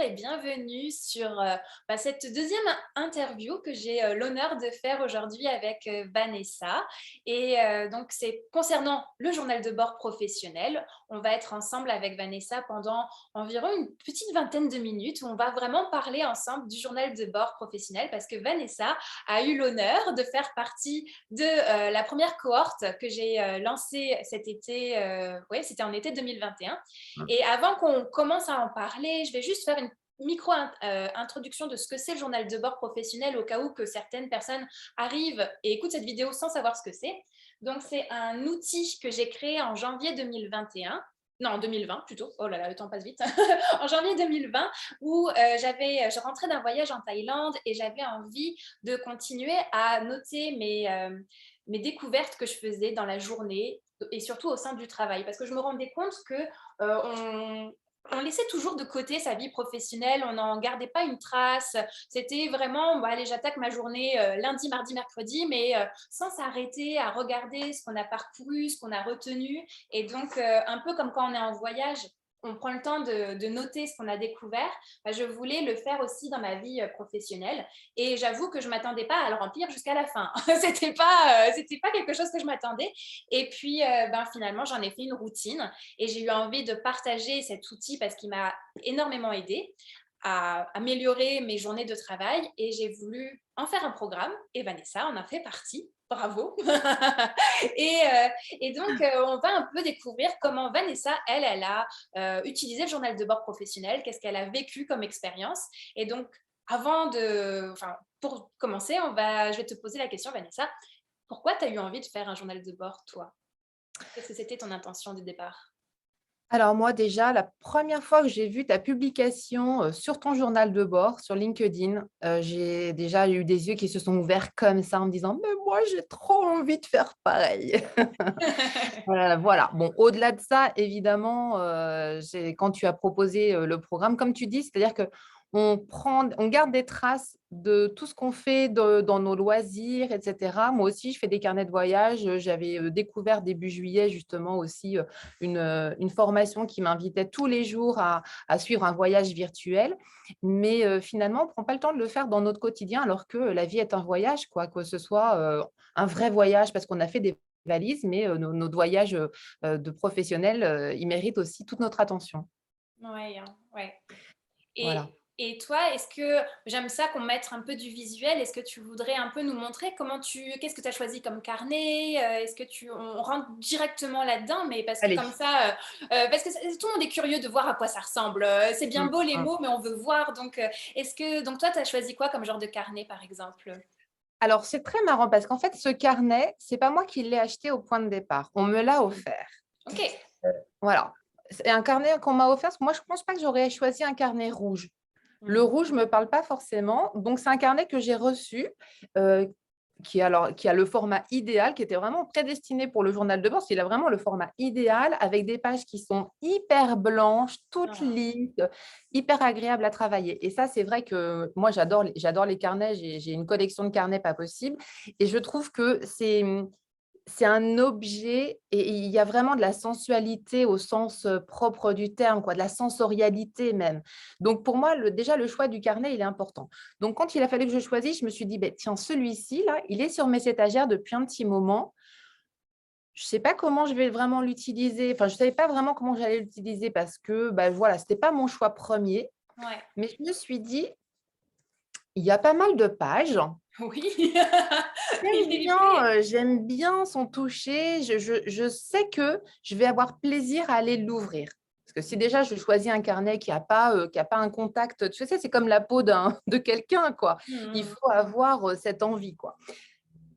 et bienvenue sur cette deuxième interview que j'ai l'honneur de faire aujourd'hui avec Vanessa. Et donc, c'est concernant le journal de bord professionnel. On va être ensemble avec Vanessa pendant environ une petite vingtaine de minutes où on va vraiment parler ensemble du journal de bord professionnel parce que Vanessa a eu l'honneur de faire partie de la première cohorte que j'ai lancée cet été. Oui, c'était en été 2021. Et avant qu'on commence à en parler, je vais juste faire une micro-introduction de ce que c'est le journal de bord professionnel au cas où que certaines personnes arrivent et écoutent cette vidéo sans savoir ce que c'est. Donc, c'est un outil que j'ai créé en janvier 2021. Non, en 2020 plutôt. Oh là là, le temps passe vite. En janvier 2020, où je rentrais d'un voyage en Thaïlande et j'avais envie de continuer à noter mes découvertes que je faisais dans la journée et surtout au sein du travail. Parce que je me rendais compte que on laissait toujours de côté sa vie professionnelle, on n'en gardait pas une trace. C'était vraiment, bon, allez, j'attaque ma journée lundi, mardi, mercredi, mais sans s'arrêter à regarder ce qu'on a parcouru, ce qu'on a retenu. Et donc, un peu comme quand on est en voyage, on prend le temps de noter ce qu'on a découvert. Je voulais le faire aussi dans ma vie professionnelle. Et j'avoue que je ne m'attendais pas à le remplir jusqu'à la fin. C'était pas quelque chose que je m'attendais. Et puis, finalement, j'en ai fait une routine et j'ai eu envie de partager cet outil parce qu'il m'a énormément aidé à améliorer mes journées de travail et j'ai voulu en faire un programme et Vanessa en a fait partie. Bravo. et, donc, on va un peu découvrir comment Vanessa, elle a utilisé le journal de bord professionnel, qu'est-ce qu'elle a vécu comme expérience. Et donc, pour commencer, je vais te poser la question, Vanessa. Pourquoi tu as eu envie de faire un journal de bord, toi? Qu'est-ce que c'était ton intention du départ? Alors moi déjà, la première fois que j'ai vu ta publication, sur ton journal de bord sur LinkedIn, j'ai déjà eu des yeux qui se sont ouverts comme ça en me disant: «Mais moi, j'ai trop envie de faire pareil». Voilà. Bon, au-delà de ça, évidemment, j'ai quand tu as proposé, le programme, comme tu dis, c'est-à-dire on garde des traces de tout ce qu'on fait dans nos loisirs et cetera. Moi aussi, je fais des carnets de voyage. J'avais, découvert début juillet justement aussi, une formation qui m'invitait tous les jours à suivre un voyage virtuel. Mais, finalement, on ne prend pas le temps de le faire dans notre quotidien alors que la vie est un voyage, quoi. Que ce soit, un vrai voyage parce qu'on a fait des valises, mais, nos voyages, de professionnels, ils méritent aussi toute notre attention. Ouais, hein, ouais. Voilà. Et toi, est-ce que j'aime ça qu'on mette un peu du visuel? Est-ce que tu voudrais un peu nous montrer qu'est-ce que tu as choisi comme carnet? Est-ce que on rentre directement là-dedans, mais parce que Allez. comme ça, parce que tout le monde est curieux de voir à quoi ça ressemble. C'est bien Mmh, beau les mmh. mots, mais on veut voir. Donc, donc toi, tu as choisi quoi comme genre de carnet, par exemple? Alors, c'est très marrant parce qu'en fait, ce carnet, c'est pas moi qui l'ai acheté au point de départ. On me l'a offert. Ok. Voilà. C'est un carnet qu'on m'a offert parce que moi, je pense pas que j'aurais choisi un carnet rouge. Le Hmm. rouge me parle pas forcément. Donc, c'est un carnet que j'ai reçu, heu, qui a le format idéal, qui était vraiment prédestiné pour le journal de bord. Il a vraiment le format idéal avec des pages qui sont hyper blanches, toutes Ah. lisses, hyper agréables à travailler. Et ça, c'est vrai que moi, j'adore les carnets. J'ai une collection de carnets pas possible et je trouve que c'est un objet et il y a vraiment de la sensualité au sens, propre du terme, quoi, de la sensorialité même. Donc pour moi, déjà le choix du carnet, il est important. Donc quand il a fallu que je choisisse, je me suis dit: «Beh, tiens, celui-ci là, il est sur mes étagères depuis un petit moment. Je ne sais pas comment je vais vraiment l'utiliser». Enfin, je ne savais pas vraiment comment j'allais l'utiliser parce que, bah, voilà, c'était pas mon choix premier. Ouais. Mais je me suis dit: «Il y a pas mal de pages». Oui. Il est livré. J'aime bien son toucher. Je sais que je vais avoir plaisir à aller l'ouvrir. Parce que si déjà je choisis un carnet qui a pas un contact, tu sais, c'est comme la peau de quelqu'un, quoi. Il Hmm. faut avoir, cette envie, quoi.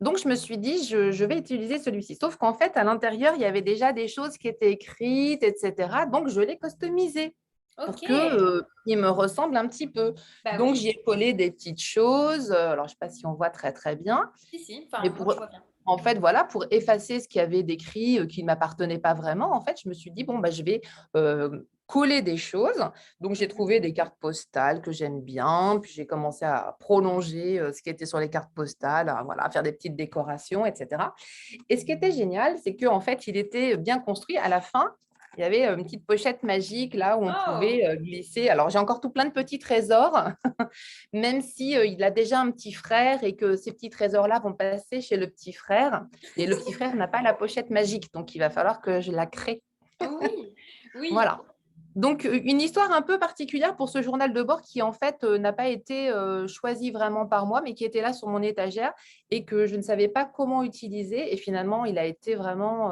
Donc je me suis dit: «Je vais utiliser celui-ci». Sauf qu'en fait, à l'intérieur, il y avait déjà des choses qui étaient écrites et cetera. Donc je l'ai customisé pour Ok. que, il me ressemble un petit peu. Bah Donc oui. j'y ai collé des petites choses, alors je ne sais pas si on voit très, très bien. Si, si. Mais Enfin, moi, pour je vois bien. en fait, voilà, pour effacer ce qu'il y avait d'écrit, qui ne m'appartenait pas vraiment, en fait, je me suis dit: «Bon, bah, je vais, coller des choses». Donc j'ai Mhm. trouvé des cartes postales que j'aime bien, puis j'ai commencé à prolonger, ce qui était sur les cartes postales, à voilà, à faire des petites décorations et cetera. Et ce qui était génial, c'est qu'en fait, il était bien construit. À la fin, Il y avait une petite pochette magique là où on Oh! pouvait glisser. Alors, j'ai encore tout plein de petits trésors, même si il a déjà un petit frère et que ces petits trésors-là vont passer chez le petit frère. Et le petit frère n'a pas la pochette magique, donc il va falloir que je la crée. Oui, oui. Voilà. Donc, une histoire un peu particulière pour ce journal de bord qui, en fait, n'a pas été choisi vraiment par moi, mais qui était là sur mon étagère et que je ne savais pas comment utiliser. Et finalement, il a été vraiment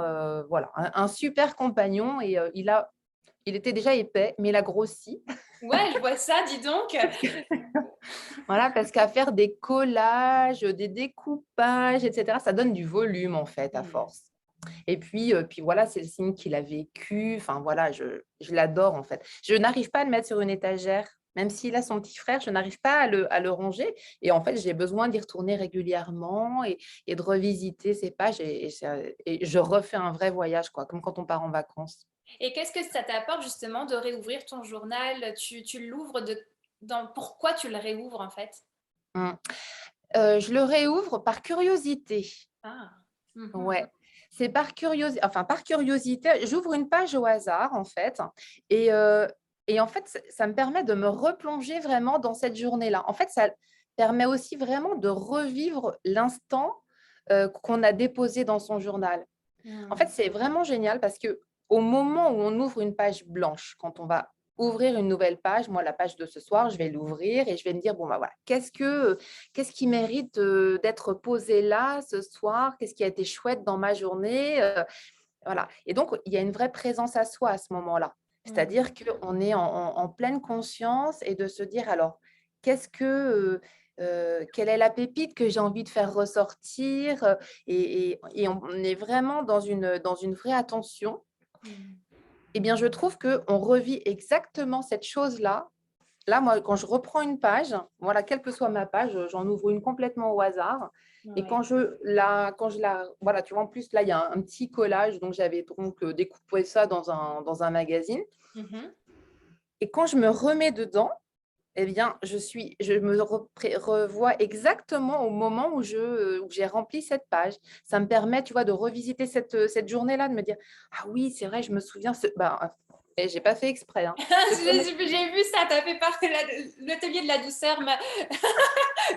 voilà, un super compagnon et il était déjà épais, mais il a grossi. Ouais, je vois ça, dis donc. Voilà, parce qu'à faire des collages, des découpages, etc., ça donne du volume, en fait, à Mmh. force. Et puis voilà, c'est le signe qu'il a vécu. Enfin voilà, je l'adore en fait. Je n'arrive pas à le mettre sur une étagère, même s'il a son petit frère, je n'arrive pas à le ranger. Et en fait, j'ai besoin d'y retourner régulièrement et de revisiter ces pages. Et je refais un vrai voyage, quoi, comme quand on part en vacances. Et qu'est-ce que ça t'apporte justement de réouvrir ton journal? Tu l'ouvres pourquoi tu le réouvres en fait? Mm. Je le réouvre par curiosité. Ah. Ouais. Mmh. C'est par curiosité, j'ouvre une page au hasard en fait et heu et en fait, ça me permet de me replonger vraiment dans cette journée-là. En fait, ça permet aussi vraiment de revivre l'instant, qu'on a déposé dans son journal. En fait, Mmh. c'est vraiment génial parce que au moment où on ouvre une page blanche, quand on va ouvrir une nouvelle page, moi, la page de ce soir, je vais l'ouvrir et je vais me dire: «Bon, bah, voilà, qu'est-ce qui mérite, d'être posé là, ce soir? Qu'est-ce qui a été chouette dans ma journée?» Voilà et donc il y a une vraie présence à soi à ce moment-là. Mmh. C'est-à-dire qu'on est en pleine conscience et de se dire: «Alors, qu'est-ce que, quelle est la pépite que j'ai envie de faire ressortir?» Et on est vraiment dans une vraie attention. Mmh. Eh bien, je trouve qu'on revit exactement cette chose-là. Là, moi, quand je reprends une page, voilà, quelle que soit ma page, j'en ouvre une complètement au hasard. Et Ouais. quand je la, voilà, tu vois, en plus, là, il y a un petit collage, donc j'avais donc découpé ça dans un magazine. Mmh. Et quand je me remets dedans, eh bien, je me revois exactement au moment où j'ai rempli cette page. Ça me permet, tu vois, de revisiter cette journée-là, de me dire: «Ah oui, c'est vrai, je me souviens, et j'ai pas fait exprès, hein. Ce J'ai vu ça, tu as fait partie l'atelier de la douceur.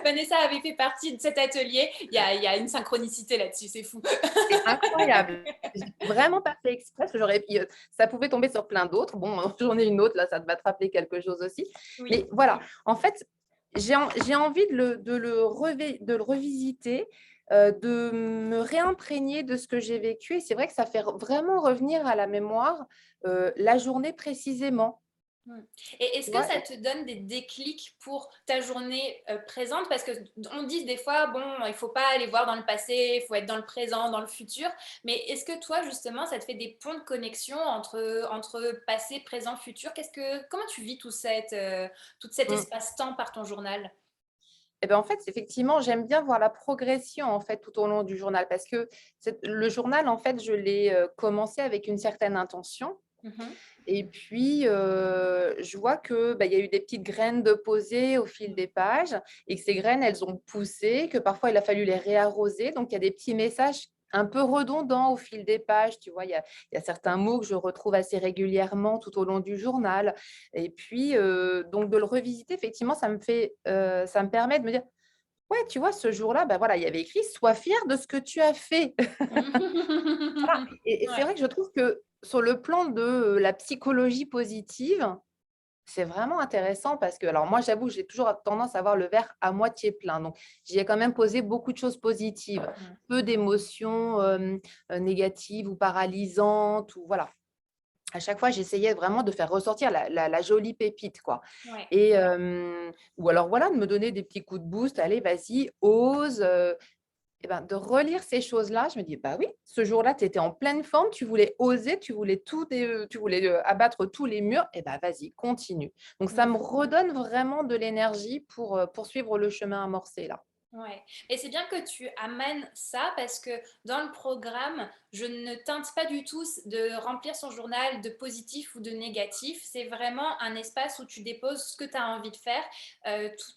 Vanessa avait fait partie de cet atelier. Il y a une synchronicité là-dessus, c'est fou. C'est incroyable. J'ai vraiment pas fait exprès parce que ça pouvait tomber sur plein d'autres. Bon, j'en ai une autre là, ça devait te rappeler quelque chose aussi. Oui. Mais voilà, en fait, j'ai envie de le revisiter, de me réimprégner de ce que j'ai vécu et c'est vrai que ça fait vraiment revenir à la mémoire, la journée précisément, Mmh. Et est-ce tu que vois? ça te donne des déclics pour ta journée, présente? Parce qu'on dit des fois: «Bon, il faut pas aller voir dans le passé, il faut être dans le présent, dans le futur». Mais est-ce que toi, justement, ça te fait des ponts de connexion entre passé, présent, futur? Comment tu vis tout cet Mmh. espace-temps par ton journal? Et ben, en fait, effectivement, j'aime bien voir la progression, en fait, tout au long du journal parce que le journal, en fait, je l'ai, commencé avec une certaine intention. Mmh. Et puis, je vois que, bah, il y a eu des petites graines de posées au fil Mmh. des pages et que ces graines, elles ont poussé, que parfois il a fallu les réarroser. Donc il y a des petits messages un peu redondants au fil des pages, tu vois? Il y a certains mots que je retrouve assez régulièrement tout au long du journal et puis, donc de le revisiter, effectivement, ça me permet de me dire: «Ouais, tu vois, ce jour-là, bah, voilà, il y avait écrit: "Sois fier de ce que tu as fait"». Voilà et c'est Ouais. vrai que je trouve que sur le plan de, la psychologie positive, c'est vraiment intéressant parce que alors moi, j'avoue, j'ai toujours tendance à voir le verre à moitié plein. Donc j'y ai quand même posé beaucoup de choses positives, Mmh. peu d'émotions, négatives ou paralysantes ou voilà. À chaque fois, j'essayais vraiment de faire ressortir la jolie pépite, quoi Ouais. et ou alors voilà, de me donner des petits coups de boost: «Allez, vas-y, ose», et ben, de relire ces choses-là, je me dis: «Bah oui, ce jour-là, tu étais en pleine forme, tu voulais oser, tu voulais, abattre tous les murs, et ben vas-y, continue». Donc ça me Mmh. redonne vraiment de l'énergie pour, poursuivre le chemin amorcé là. Ouais, et c'est bien que tu amènes ça parce que dans le programme, je ne teinte pas du tout de remplir son journal de positif ou de négatif. C'est vraiment un espace où tu déposes ce que tu as envie de faire.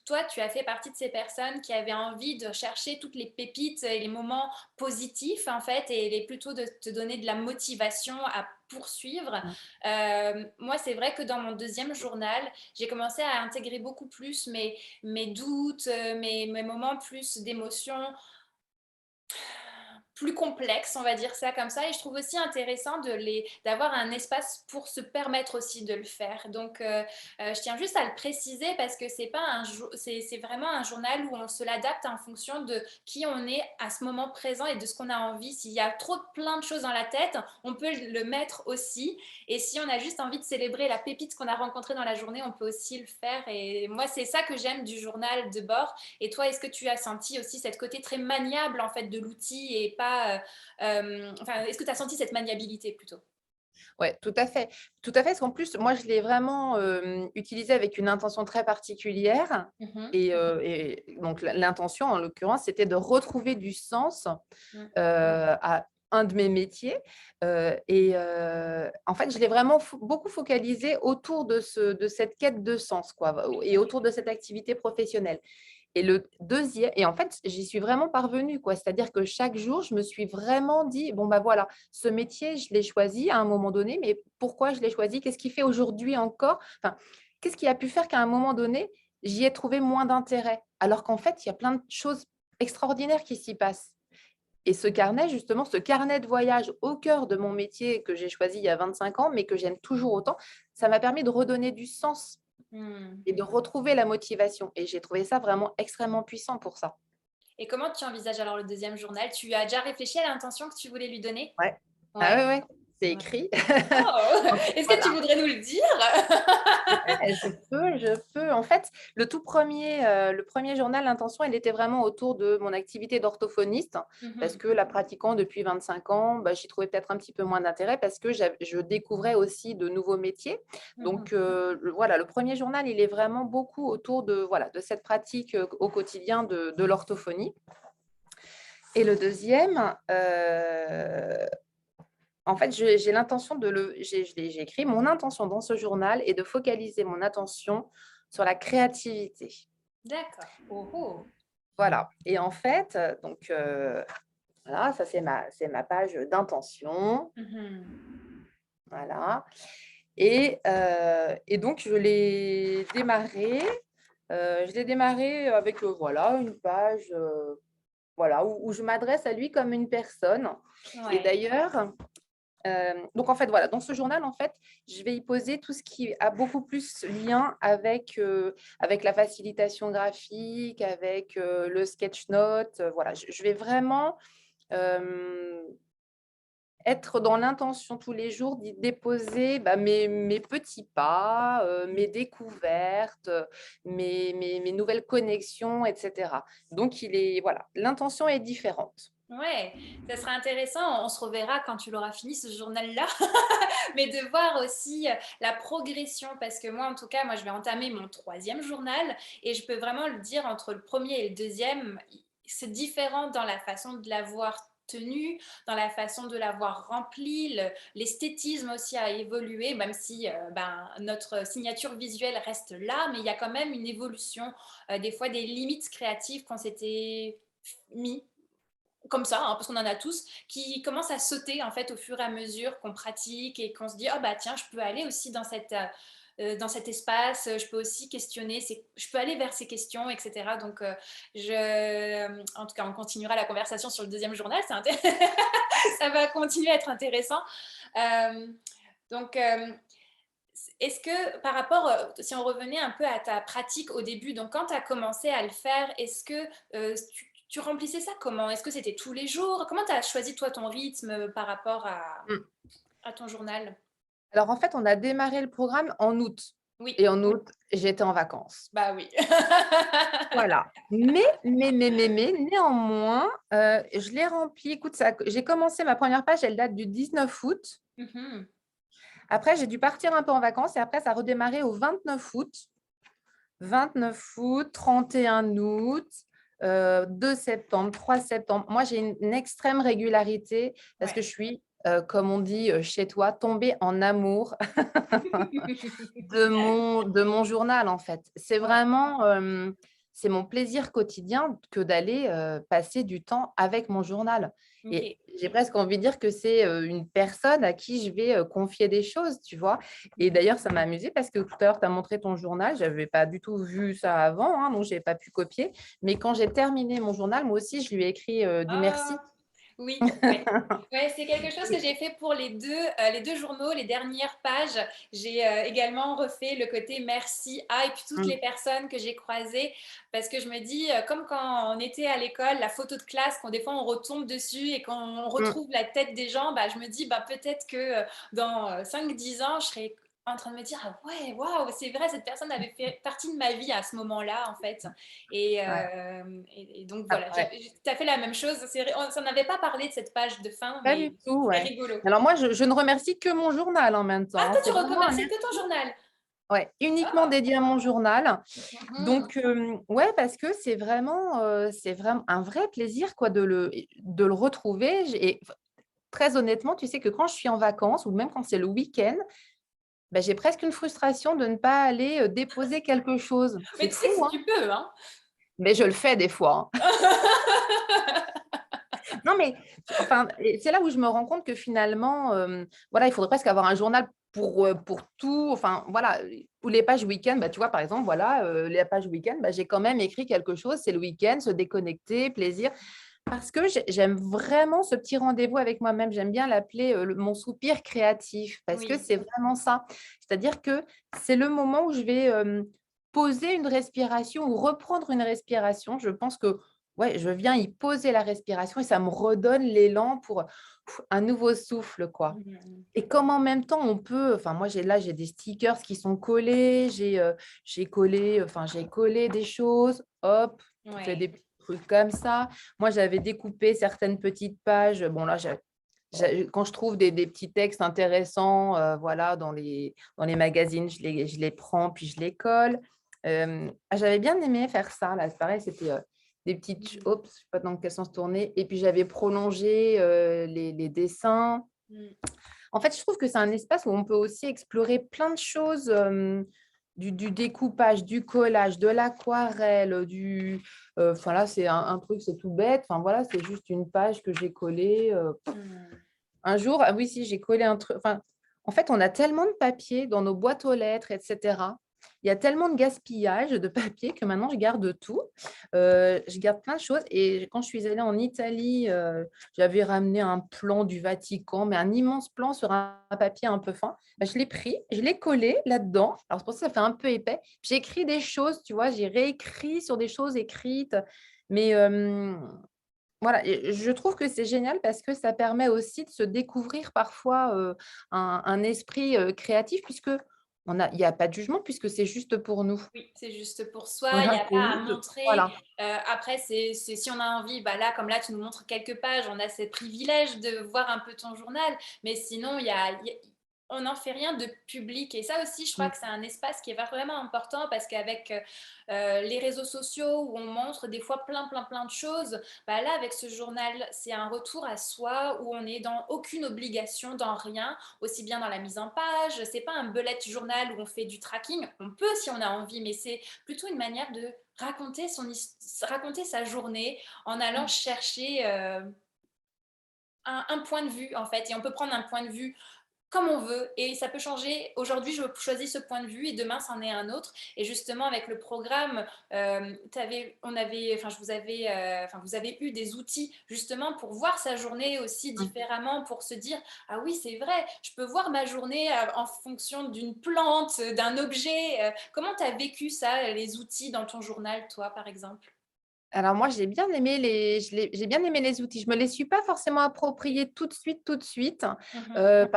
Toi, tu as fait partie de ces personnes qui avaient envie de chercher toutes les pépites et les moments positifs, en fait, plutôt de te donner de la motivation à poursuivre. Mmh. Moi, c'est vrai que dans mon deuxième journal, j'ai commencé à intégrer beaucoup plus mes doutes, mes moments plus d'émotions plus complexes, on va dire ça comme ça. Et je trouve aussi intéressant d'avoir un espace pour se permettre aussi de le faire. Donc, je tiens juste à le préciser parce que c'est pas c'est vraiment un journal où on se l'adapte en fonction de qui on est à ce moment présent et de ce qu'on a envie. S'il y a trop plein de choses dans la tête, on peut le mettre aussi. Et si on a juste envie de célébrer la pépite qu'on a rencontrée dans la journée, on peut aussi le faire. Et moi, c'est ça que j'aime du journal de bord. Et toi, est-ce que tu as senti aussi cette côté très maniable en fait de l'outil et pas, enfin, est-ce que tu as senti cette maniabilité plutôt? Ouais, tout à fait. Tout à fait, parce qu'en plus, moi, je l'ai vraiment, utilisé avec une intention très particulière Mmh. et donc l'intention, en l'occurrence, c'était de retrouver du sens, Mmh. à un de mes métiers, en fait, je l'ai vraiment beaucoup focalisé autour de cette quête de sens, quoi, et autour de cette activité professionnelle. Et le deuxième, et en fait, j'y suis vraiment parvenue, quoi. C'est-à-dire que chaque jour, je me suis vraiment dit: «Bon, bah, voilà, ce métier, je l'ai choisi à un moment donné, mais pourquoi je l'ai choisi? Qu'est-ce qui fait aujourd'hui encore?» Enfin, qu'est-ce qui a pu faire qu'à un moment donné, j'y ai trouvé moins d'intérêt? Alors qu'en fait, il y a plein de choses extraordinaires qui s'y passent. Et ce carnet, justement, ce carnet de voyage au cœur de mon métier que j'ai choisi il y a 25 ans, mais que j'aime toujours autant, ça m'a permis de redonner du sens Mmh. et de retrouver la motivation, et j'ai trouvé ça vraiment extrêmement puissant pour ça. Et comment tu envisages alors le deuxième journal? Tu as déjà réfléchi à l'intention que tu voulais lui donner? Ouais. Ah Ouais. ouais, ouais, c'est Ouais. écrit. Oh! En fait, Est-ce que tu voilà. voudrais nous le dire? Ouais, je peux. En fait, le premier journal, l'intention, elle était vraiment autour de mon activité d'orthophoniste, parce Mmh. que la pratiquant depuis 25 ans, bah, j'y trouvais peut-être un petit peu moins d'intérêt parce que je découvrais aussi de nouveaux métiers. Mmh. Donc, voilà, le premier journal, il est vraiment beaucoup autour de, voilà, de cette pratique, au quotidien de l'orthophonie. Et le deuxième, en fait, j'ai l'intention de le j'ai écrit: «Mon intention dans ce journal est de focaliser mon attention sur la créativité». D'accord. Oh oh! Voilà, et en fait, donc voilà, ça c'est ma page d'intention, Mmh. voilà, et donc je l'ai démarré avec, voilà, une page, voilà, où je m'adresse à lui comme une personne. Et Ouais. d'ailleurs, donc en fait, voilà, dans ce journal, en fait, je vais y poser tout ce qui a beaucoup plus lien avec la facilitation graphique, avec, le sketch note, voilà. Je vais vraiment, hem, être dans l'intention tous les jours d'y déposer, bah, mes petits pas, mes découvertes, mes nouvelles connexions, et cetera. Donc voilà, l'intention est différente. Ouais, ça sera intéressant. On se reverra quand tu l'auras fini ce journal-là, mais de voir aussi la progression, parce que moi, en tout cas, moi, je vais entamer mon troisième journal et je peux vraiment le dire entre le premier et le deuxième, c'est différent dans la façon de l'avoir tenu, dans la façon de l'avoir rempli, l'esthétisme aussi a évolué, même si ben, notre signature visuelle reste là, mais il y a quand même une évolution, des fois des limites créatives qu'on s'était mis comme ça, hein, parce qu'on en a tous, qui commencent à sauter en fait au fur et à mesure qu'on pratique et qu'on se dit oh bah tiens, je peux aller aussi dans cet espace, je peux aussi questionner, je peux aller vers ces questions, etc. Donc, en tout cas, on continuera la conversation sur le deuxième journal, ça va continuer à être intéressant. Euh, donc, est-ce que par rapport, si on revenait un peu à ta pratique au début, donc quand tu as commencé à le faire, est-ce que tu remplissais ça comment? Est-ce que c'était tous les jours? Comment tu as choisi toi ton rythme par rapport Mmh. à ton journal? Alors en fait, on a démarré le programme en août, Oui, et en août, j'étais en vacances. bah oui. Voilà. Mais néanmoins, je l'ai rempli. Écoute, j'ai commencé ma première page, elle date du 19 août. Mmh. Après, j'ai dû partir un peu en vacances et après ça a redémarré au 29 août. 29 août, 31 août, 2 septembre, 3 septembre. Moi, j'ai une extrême régularité parce que Ouais. je suis, comme on dit, chez toi, tombée en amour de mon journal, en fait. C'est Ouais. vraiment, c'est mon plaisir quotidien que d'aller, passer du temps avec mon journal et OK. j'ai presque envie de dire que c'est, une personne à qui je vais, confier des choses, tu vois? Et d'ailleurs, ça m'a amusée parce que tout à l'heure, tu as montré ton journal. Je n'avais pas du tout vu ça avant, hein, donc je n'ai pas pu copier. Mais quand j'ai terminé mon journal, moi aussi, je lui ai écrit, du merci. Ah! Oui, ouais. Ouais, c'est quelque chose que j'ai fait pour les 2 journaux, les dernières pages. J'ai, également refait le côté merci à et puis toutes Mmh, les personnes que j'ai croisées parce que je me dis, comme quand on était à l'école, la photo de classe, quand des fois on retombe dessus et quand on mmh. retrouve la tête des gens, bah, je me dis, bah, peut-être que, dans, 5-10 ans, je serai en train de me dire: «Ah ouais, waouh, c'est vrai, cette personne avait fait partie de ma vie à ce moment-là, en fait». Ouais, Et donc voilà, après tu as fait la même chose. On s'en avait pas parlé de cette page de fin, pas du mais tout, c'est ouais. rigolo. Alors moi, je ne remercie que mon journal en même Ah, temps, hein. toi, tu C'est vraiment un remercies que ton merci, journal? ouais, uniquement Ah! dédié à mon journal. Mmh. Donc, ouais, parce que c'est vraiment un vrai plaisir, quoi, de le retrouver. J'ai et très honnêtement, tu sais que quand je suis en vacances ou même quand c'est le week-end, bah, j'ai presque une frustration de ne pas aller, déposer quelque chose. Mais C'est tu sais que fou, si hein? tu peux, hein? Mais je le fais des fois, hein. Non, mais enfin et c'est là où je me rends compte que finalement, voilà, il faudrait presque avoir un journal pour tout. Enfin, voilà, ou les pages week-end, bah, tu vois, par exemple, voilà, les pages week-end, bah, j'ai quand même écrit quelque chose. C'est le week-end, se déconnecter, plaisir. Parce que j'aime vraiment ce petit rendez-vous avec moi-même. J'aime bien l'appeler, mon soupir créatif parce que Oui. c'est vraiment ça. C'est-à-dire que c'est le moment où je vais, poser une respiration ou reprendre une respiration. Je pense que, ouais, je viens y poser la respiration et ça me redonne l'élan pour un nouveau souffle, quoi. Mmh. Et comme en même temps on peut enfin moi j'ai des stickers qui sont collés, j'ai collé des choses, hop, fait Ouais. des petits trucs comme ça. Moi j'avais découpé certaines petites pages, bon là quand je trouve des petits textes intéressants, voilà dans les magazines, je les prends puis je les colle. J'avais bien aimé faire ça là, c'est pareil, c'était, des petites ch Mmh. oups, je sais pas dans quel sens tourner et puis j'avais prolongé, les dessins. Mmh. En fait, je trouve que c'est un espace où on peut aussi explorer plein de choses, du découpage, du collage, de l'aquarelle, enfin là, c'est un truc, c'est tout bête. Enfin voilà, c'est juste une page que j'ai collée, Mmh. un jour, ah oui, si, j'ai collé un truc. Enfin, en fait, on a tellement de papier dans nos boîtes aux lettres, et cetera. Il y a tellement de gaspillage de papier que maintenant je garde tout. Je garde plein de choses et quand je suis allée en Italie, j'avais ramené un plan du Vatican, mais un immense plan sur un papier un peu fin. Bah, je l'ai pris, je l'ai collé là-dedans. Alors c'est pour ça que ça fait un peu épais. J'ai écrit des choses, tu vois? J'ai réécrit sur des choses écrites, mais voilà et je trouve que c'est génial parce que ça permet aussi de se découvrir parfois, un esprit, créatif puisque il y a pas de jugement puisque c'est juste pour nous. Oui, c'est juste pour soi, il y Voilà, a c'est pas à juste montrer. voilà. Après, c'est si on a envie, bah, là, comme là, tu nous montres quelques pages, on a ce privilège de voir un peu ton journal, mais sinon, on n'en fait rien de public et ça aussi, je crois Mmh. que c'est un espace qui est vraiment important parce qu'avec, les réseaux sociaux où on montre des fois plein, plein, plein de choses, bah, là, avec ce journal, c'est un retour à soi où on n'est dans aucune obligation, dans rien, aussi bien dans la mise en page. C'est pas un bullet journal où on fait du tracking. On peut si on a envie, mais c'est plutôt une manière de raconter sa journée en allant chercher un point de vue en fait. Et on peut prendre un point de vue comme on veut et ça peut changer. Aujourd'hui, je choisis ce point de vue et demain, c'en est un autre. Et justement, avec le programme, vous avez eu des outils justement pour voir sa journée aussi Mmh. différemment, pour se dire, ah oui, c'est vrai, je peux voir ma journée en fonction d'une plante, d'un objet. Comment tu as vécu ça, les outils dans ton journal, toi, par exemple? Alors moi, j'ai bien aimé les outils. Je me les suis pas forcément appropriés tout de suite, Mhm.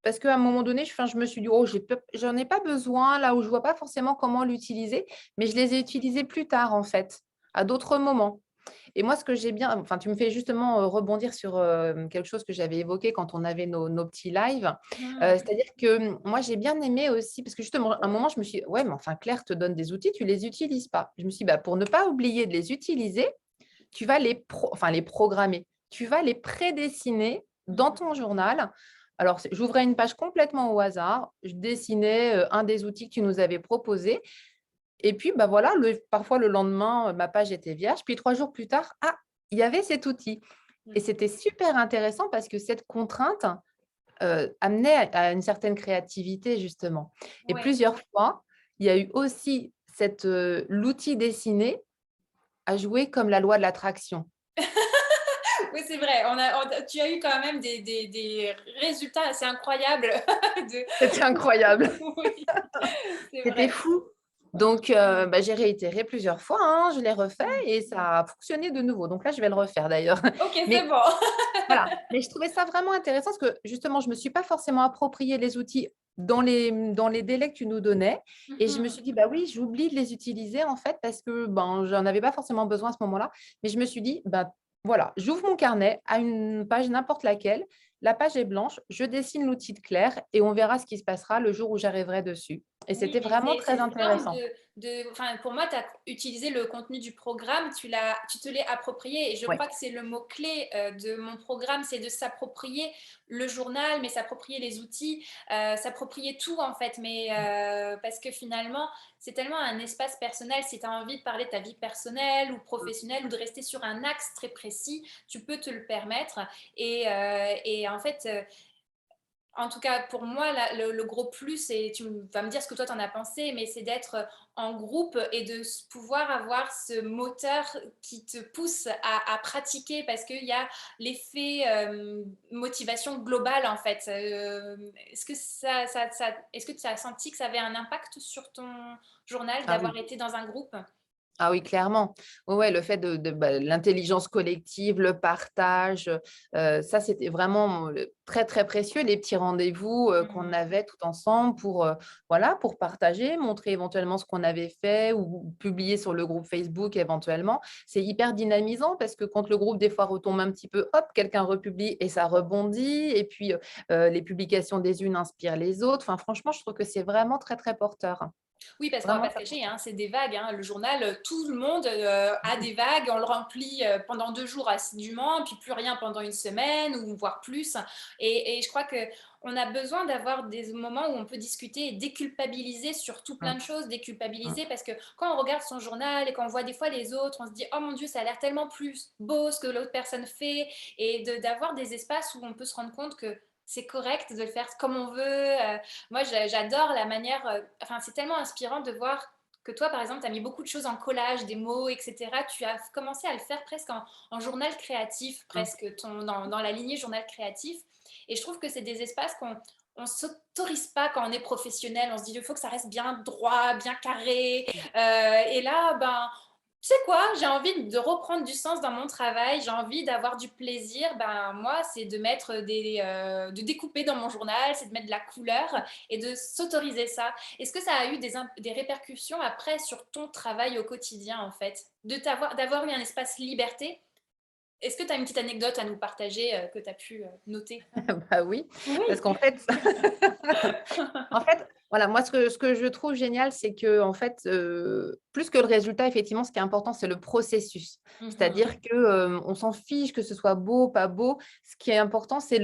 parce qu'à un moment donné, je me suis dit: «Oh, j'en ai pas besoin», là où je vois pas forcément comment l'utiliser, mais je les ai utilisés plus tard, en fait, à d'autres moments. Et moi, ce que j'ai bien enfin, tu me fais justement, rebondir sur, quelque chose que j'avais évoqué quand on avait nos petits lives. Mhm. C'est-à-dire que, moi, j'ai bien aimé aussi parce que justement, à un moment, je me suis dit: «Ouais, mais enfin, Claire te donne des outils, tu les utilises pas». Je me suis dit: «Bah, pour ne pas oublier de les utiliser, tu vas les programmer. Tu vas les prédessiner dans Mhm. ton journal». Alors, j'ouvrais une page complètement au hasard, je dessinais, un des outils que tu nous avais proposés Et puis, bah, voilà, parfois le lendemain, ma page était vierge. Puis 3 jours plus tard, ah, il y avait cet outil. Et Mmh. c'était super intéressant parce que cette contrainte, amenait à une certaine créativité justement. Et Ouais. plusieurs fois, il y a eu aussi l'outil dessiné a joué comme la loi de l'attraction. Oui, c'est vrai. Tu as eu quand même des résultats assez incroyables de C'était incroyable, oui, c'est c'était vrai. fou. Mmh. Donc bah, j'ai réitéré plusieurs fois, hein, je l'ai refait Mmh. et ça a fonctionné de nouveau. Donc là, je vais le refaire d'ailleurs. OK, c'est Mais bon. voilà, mais je trouvais ça vraiment intéressant parce que justement, je ne me suis pas forcément approprié les outils dans les délais que tu nous donnais et je me Mmh. suis dit: «Bah oui, j'oublie de les utiliser en fait parce que, ben, j'en avais pas forcément besoin à ce moment-là». Mais je me suis dit: «Bah, voilà, j'ouvre mon carnet à une page n'importe laquelle, la page est blanche, je dessine l'outil de Claire et on verra ce qui se passera le jour où j'arriverai dessus» et Oui, c'était et vraiment c'est très une forme intéressant. enfin, pour moi, tu as utilisé le contenu du programme, tu te l'es approprié et je Ouais. crois que c'est le mot-clé de mon programme, c'est de s'approprier le journal, mais s'approprier les outils, s'approprier tout en fait, mais parce que finalement, c'est tellement un espace personnel, si tu as envie de parler de ta vie personnelle ou professionnelle ou de rester sur un axe très précis, tu peux te le permettre et en fait, en tout cas, pour moi, le gros plus, et tu vas me dire ce que toi t'en as pensé, mais c'est d'être en groupe et de pouvoir avoir ce moteur qui te pousse à pratiquer parce qu'il y a l'effet motivation globale en fait. Est-ce que est-ce que tu as senti que ça avait un impact sur ton journal Ah d'avoir oui. été dans un groupe? Ah oui, clairement. Ouais, ouais, le fait bah, l'intelligence collective, le partage, ça, c'était vraiment, très, très précieux, les petits rendez-vous, qu'on Mhm. avait tout ensemble pour, voilà, pour partager, montrer éventuellement ce qu'on avait fait ou publier sur le groupe Facebook éventuellement. C'est hyper dynamisant parce que quand le groupe, des fois, retombe un petit peu, hop, quelqu'un republie et ça rebondit et puis, les publications des unes inspirent les autres. Enfin, franchement, je trouve que c'est vraiment très, très porteur. Oui, parce qu'on va Vraiment pas se très cacher, porteur. hein, c'est des vagues, hein. Le journal, tout le monde a des vagues. On le remplit pendant 2 jours assidûment, puis plus rien pendant une semaine ou voire plus. Et je crois que on a besoin d'avoir des moments où on peut discuter et déculpabiliser sur tout plein Mmh, de choses, mmh. déculpabiliser parce que quand on regarde son journal et qu'on voit des fois les autres, on se dit oh mon Dieu, ça a l'air tellement plus beau ce que l'autre personne fait et d'avoir des espaces où on peut se rendre compte que c'est correct de le faire comme on veut. Moi, j'adore la manière, enfin, c'est tellement inspirant de voir que toi, par exemple, tu as mis beaucoup de choses en collage, des mots, etc. Tu as commencé à le faire presque en journal créatif, Mmh. presque dans la lignée journal créatif. Et je trouve que c'est des espaces qu'on on s'autorise pas quand on est professionnel. On se dit, il faut que ça reste bien droit, bien carré. Et là, ben, tu sais quoi, j'ai envie de reprendre du sens dans mon travail, j'ai envie d'avoir du plaisir. Ben, moi, c'est de mettre de découper dans mon journal, c'est de mettre de la couleur et de s'autoriser ça. Est-ce que ça a eu des répercussions après sur ton travail au quotidien, en fait, d'avoir eu un espace liberté? Est-ce que tu as une petite anecdote à nous partager que tu as pu noter? Bah oui, parce Oui. qu'en fait en fait, voilà, moi ce que je trouve génial, c'est que en fait, plus que le résultat, effectivement, ce qui est important, c'est le processus. Mhm. C'est-à-dire que, on s'en fiche que ce soit beau, pas beau. Ce qui est important, c'est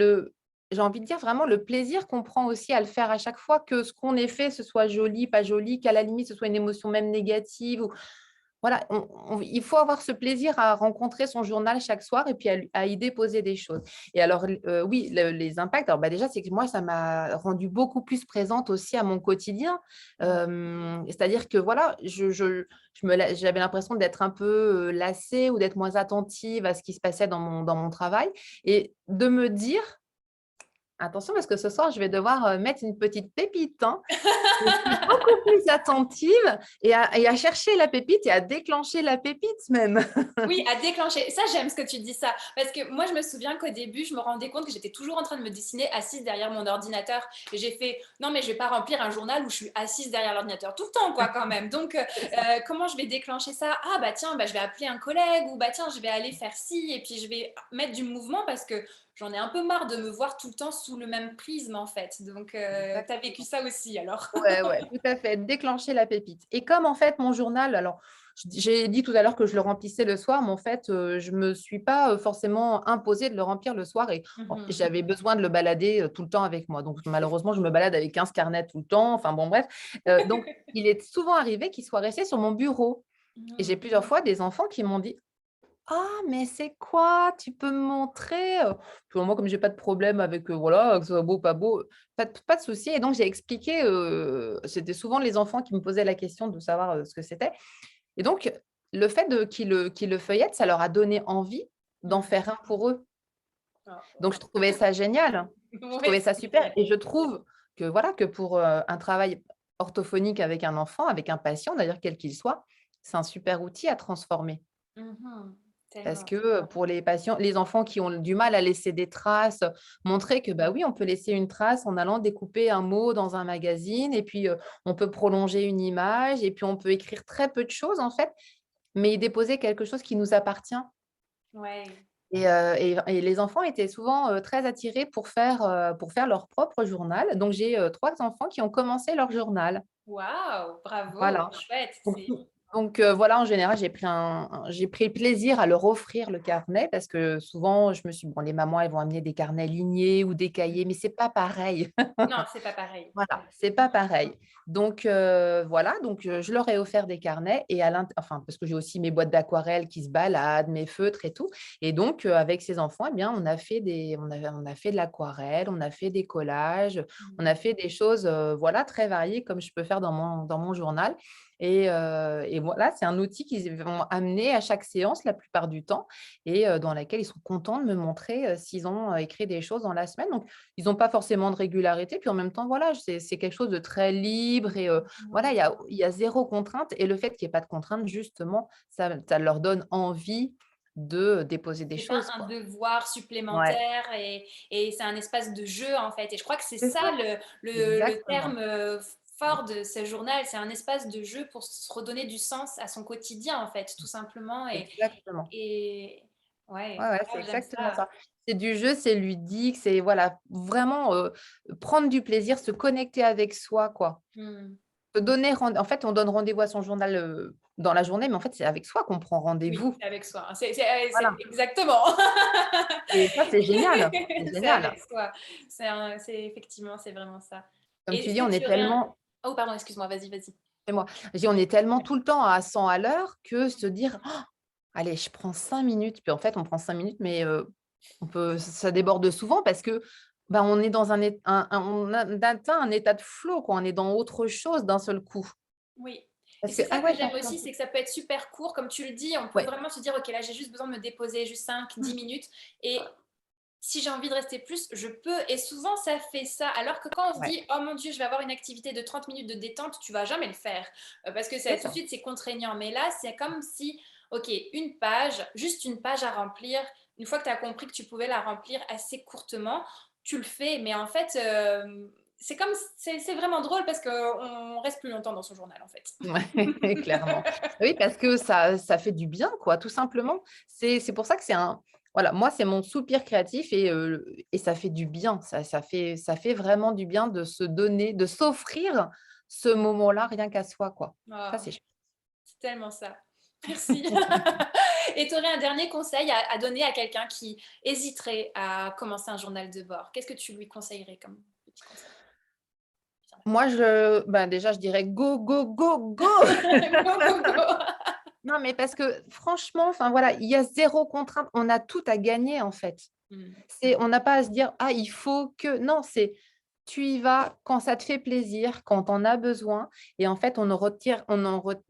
j'ai envie de dire vraiment le plaisir qu'on prend aussi à le faire à chaque fois, que ce qu'on ait fait, ce soit joli, pas joli, qu'à la limite, ce soit une émotion même négative ou voilà, il faut avoir ce plaisir à rencontrer son journal chaque soir et puis à y déposer des choses. Et alors, oui, les impacts, alors, bah, déjà, c'est que moi, ça m'a rendue beaucoup plus présente aussi à mon quotidien. C'est-à-dire que voilà, j'avais l'impression d'être un peu, lassée ou d'être moins attentive à ce qui se passait dans mon travail et de me dire: «Attention parce que ce soir, je vais devoir, mettre une petite pépite, hein». Je suis beaucoup plus attentive et à chercher la pépite et à déclencher la pépite même. Oui, à déclencher. Ça, j'aime ce que tu dis ça. Parce que moi, je me souviens qu'au début, je me rendais compte que j'étais toujours en train de me dessiner assise derrière mon ordinateur. Et j'ai fait, non, mais je vais pas remplir un journal où je suis assise derrière l'ordinateur tout le temps, quoi, quand même. Donc, comment je vais déclencher ça? Ah, bah tiens, bah, je vais appeler un collègue ou bah tiens, je vais aller faire ci et puis je vais mettre du mouvement parce que j'en ai un peu marre de me voir tout le temps sous le même prisme, en fait. Donc, tu as vécu ça aussi alors? Ouais, ouais, tout à fait, déclencher la pépite. Et comme en fait mon journal, alors j'ai dit tout à l'heure que je le remplissais le soir, mais en fait, je me suis pas forcément imposée de le remplir le soir et bon, Mmh. j'avais besoin de le balader tout le temps avec moi. Donc malheureusement, je me balade avec 15 carnets tout le temps. Enfin bon, bref. Donc il est souvent arrivé qu'il soit resté sur mon bureau. Et j'ai Mmh. plusieurs fois des enfants qui m'ont dit: «Ah, mais c'est quoi? Tu peux me montrer?» Puis moi, comme j'ai pas de problème avec, voilà, que ce soit beau, pas beau, pas de souci et donc j'ai expliqué, c'était souvent les enfants qui me posaient la question de savoir, ce que c'était et donc le fait de qu'ils le feuillettent, ça leur a donné envie d'en Mmh. faire un pour eux. Ah, Donc je trouvais ça génial. Je ouais, trouvais ça c'est super génial. et je trouve que voilà, que pour, un travail orthophonique avec un enfant, avec un patient d'ailleurs quel qu'il soit, c'est un super outil à transformer. Mmh. Parce Tellement. que, pour les patients les enfants qui ont du mal à laisser des traces, montrer que, bah, oui, on peut laisser une trace en allant découper un mot dans un magazine et puis, on peut prolonger une image et puis on peut écrire très peu de choses, en fait, mais y déposer quelque chose qui nous appartient Ouais. et les enfants étaient souvent, très attirés pour faire leur propre journal. Donc j'ai, 3 enfants qui ont commencé leur journal. Waouh! Bravo, Voilà. chouette, Donc c'est voilà, en général, j'ai pris plaisir à leur offrir le carnet parce que souvent, je me suis bon, les mamans, elles vont amener des carnets lignés ou des cahiers, mais c'est pas pareil. non, c'est pas pareil. Voilà, c'est pas pareil. Donc voilà, donc je leur ai offert des carnets et enfin, parce que j'ai aussi mes boîtes d'aquarelle qui se baladent, mes feutres et tout et donc avec ces enfants, eh bien, on a fait de l'aquarelle, on a fait des collages, on Mmh. a fait des choses, voilà, très variées comme je peux faire dans mon journal et voilà, c'est un outil qu'ils vont amener à chaque séance la plupart du temps et dans laquelle ils sont contents de me montrer, s'ils ont, écrit des choses dans la semaine. Donc ils ont pas forcément de régularité, puis en même temps, voilà, c'est quelque chose de très libre et voilà, Ouais. il y a 0 contrainte et le fait qu'il y ait pas de contrainte, justement, ça leur donne envie de déposer des C'est pas choses, un quoi. devoir Ouais, supplémentaire et c'est un espace de jeu, en fait et je crois que c'est c'est ça ça, le exactement. terme, fort de ce journal. C'est un espace de jeu pour se redonner du sens à son quotidien, en fait, tout simplement Exactement. et Ouais, ouais, ouais, c'est ah j'aime exactement ça. ça. C'est du jeu, c'est ludique, c'est voilà, vraiment, prendre du plaisir, se connecter avec soi, quoi. Mmh. Se donner rend En fait, on donne rendez-vous à son journal, dans la journée, mais en fait, c'est avec soi qu'on prend Oui, rendez-vous. c'est avec soi, hein. C'est Voilà exactement. et ça, c'est génial, c'est C'est génial. avec soi. C'est effectivement, c'est vraiment ça Comme et tu est-ce dis, on que tu est aurais un tellement oh pardon, excuse-moi, vas-y, vas-y. c'est moi. Je dis: «On est tellement tout le temps à 100 à l'heure que se dire: «Oh, allez, je prends 5 minutes», puis en fait, on prend 5 minutes, mais on peut ça déborde souvent parce que, bah, on est dans on a atteint un état de flow, quoi. On est dans autre chose d'un seul coup. Oui et Parce que: c'est ça «Ah que ouais, j'aime tiens, je suis en aussi, c'est que ça peut être super court, comme tu le dis, on peut ouais, vraiment se dire: «OK, là, j'ai juste besoin de me déposer juste 5-10 minutes et si j'ai envie de rester plus, je peux» et souvent ça fait ça. Alors que quand on se ouais, dit: «Oh mon Dieu, je vais avoir une activité de 30 minutes de détente», tu vas jamais le faire, parce que ça c'est tout de ça. suite, c'est contraignant. Mais là, c'est comme si, OK, une page, juste une page à remplir, une fois que tu as compris que tu pouvais la remplir assez courtement, tu le fais. Mais en fait, c'est comme c'est vraiment drôle parce qu'on reste plus longtemps dans son journal, en fait. Ouais, clairement. Oui, parce que ça fait du bien, quoi, tout simplement. C'est pour ça que c'est un voilà, moi, c'est mon soupir créatif et ça fait du bien. Ça fait vraiment du bien de se donner, de s'offrir ce moment-là rien qu'à soi, quoi. Ça, Oh, c'est chouette. c'est tellement ça. Merci. Et tu aurais un dernier conseil à donner à quelqu'un qui hésiterait à commencer un journal de bord? Qu'est-ce que tu lui conseillerais comme petit conseil? Moi, déjà, je dirais: «Go, go, go, go!» Go, go, go! Non, mais parce que franchement, enfin, voilà, il y a 0 contrainte. On a tout à gagner, en fait. Mmh. On n'a pas à se dire: «Ah, il faut que» non, c'est tu y vas quand ça te fait plaisir, quand tu en as besoin et en fait, on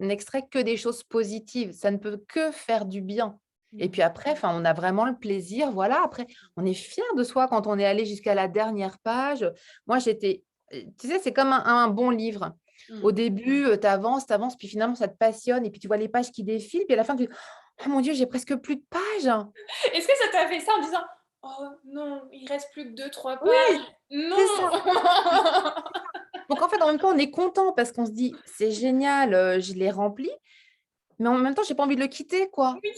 extrait que des choses positives. Ça ne peut que faire du bien et Mmh. puis après, enfin, on a vraiment le plaisir, voilà, après, on est fier de soi quand on est allé jusqu'à la dernière page. Moi, tu sais, c'est comme un bon livre. Au Mmh. début, tu avances, puis finalement, ça te passionne et puis tu vois les pages qui défilent, puis à la fin, tu dis: «Oh mon Dieu, j'ai presque plus de pages!» Est-ce que ça t'a fait ça en disant: «Oh non, il reste plus que 2-3 pages. Oui, c'est Non!» ça. Donc en fait, en même temps, on est content parce qu'on se dit: «C'est génial, je l'ai rempli», mais en même temps, j'ai pas envie de le quitter, quoi. Oui.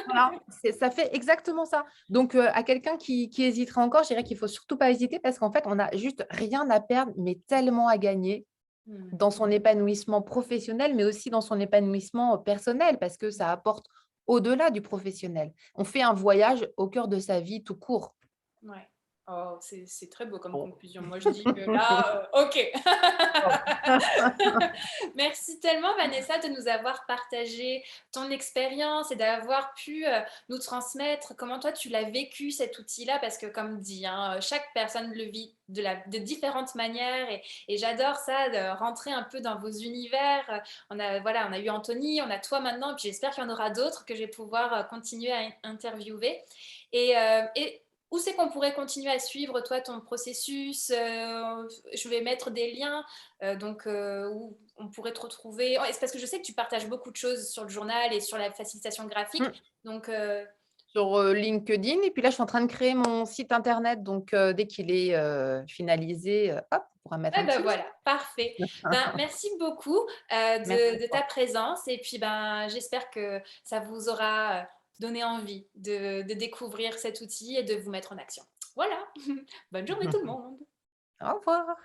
Voilà, ça fait exactement ça. Donc, à quelqu'un qui hésiterait encore, je dirais qu'il faut surtout pas hésiter parce qu'en fait, on a juste rien à perdre, mais tellement à gagner Mmh. dans son épanouissement professionnel, mais aussi dans son épanouissement personnel parce que ça apporte au-delà du professionnel. On fait un voyage au cœur de sa vie tout court. Ouais. Oh, c'est très beau comme Bon. conclusion. Moi, je dis que là, OK. Merci tellement, Vanessa, de nous avoir partagé ton expérience et d'avoir pu nous transmettre comment toi tu l'as vécu cet outil-là, parce que comme dit, hein, chaque personne le vit de différentes manières et j'adore ça, de rentrer un peu dans vos univers. On a, voilà, on a eu Anthony, on a toi maintenant, et puis j'espère qu'il y en aura d'autres que je vais pouvoir continuer à interviewer. Et où c'est qu'on pourrait continuer à suivre, toi, ton processus? Je vais mettre des liens où on pourrait te retrouver. C'est parce que je sais que tu partages beaucoup de choses sur le journal et sur la facilitation graphique. Mmh. Donc, Sur, LinkedIn et puis là, je suis en train de créer mon site internet donc dès qu'il est, finalisé, hop, on pourra mettre ouais, un ben petit lien. voilà, parfait. Ben, merci beaucoup Merci à de ta toi. présence et puis ben, j'espère que ça vous aura donné envie de découvrir cet outil et de vous mettre en action. Voilà, bonne journée tout le monde. Au revoir.